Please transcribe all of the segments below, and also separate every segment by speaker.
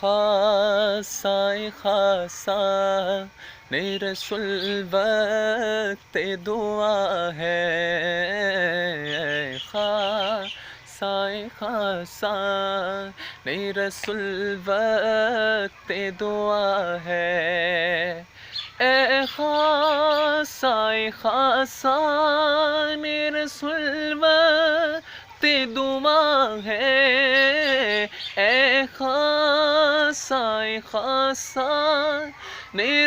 Speaker 1: خاصہ خاصہ رسول وقت دعا ہے، خاصہ خاصہ رسول وقت دعا ہے، اے خاصہ خاصہ رسول وقت دعا ہے، اے خاصہ خاصہ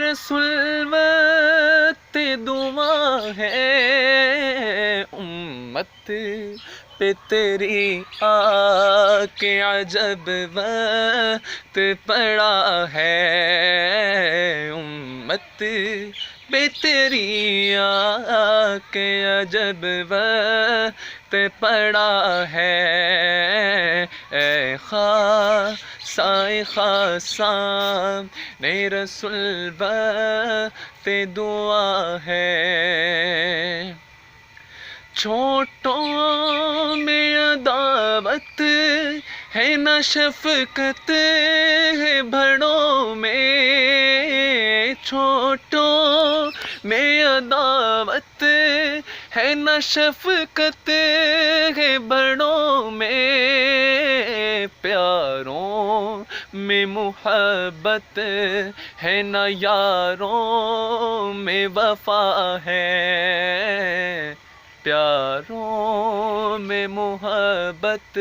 Speaker 1: رسول وقت دعا ہے، امت پہ تیری آ کے عجب وقت پڑا ہے، امت پہ تیری آ کے عجب وقت پڑا ہے، اے خاصہ خاصہ رسول وقت دعا ہے، چھوٹوں میں عداوت ہے نہ شفقت ہے بڑوں میں، چھوٹوں میں عداوت ہے نہ شفقت ہے بڑوں میں، پیاروں میں محبت ہے نہ یاروں میں وفا ہے، پیاروں میں محبت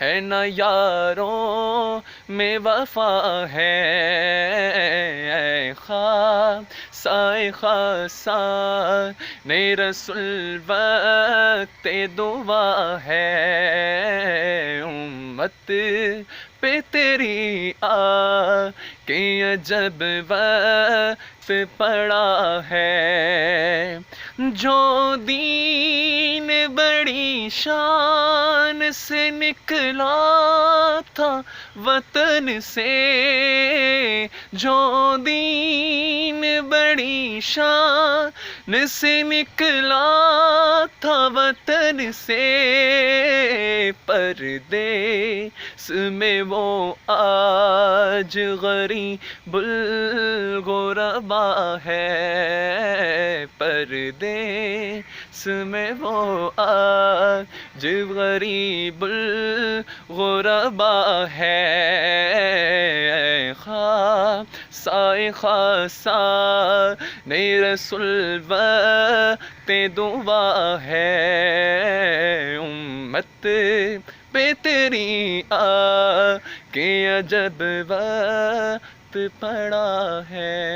Speaker 1: ہے نہ یاروں میں وفا ہے، اے خاصہ خاصہ رسول وقت دعا ہے، امت پہ تیری آ کے عجب وقت پڑا ہے، جو دین بڑی شان سے نکلا تھا وطن سے، جو دین بڑی شان سے نکلا تھا وطن سے، پردیس میں وہ آج غریب الغربا ہے، پردیس میں وہ آج غریب الغربا ہے، اے خاصہ خاصہ رسول وقت دعا ہے، امت پہ تیری آ کے عجب وقت پڑا ہے۔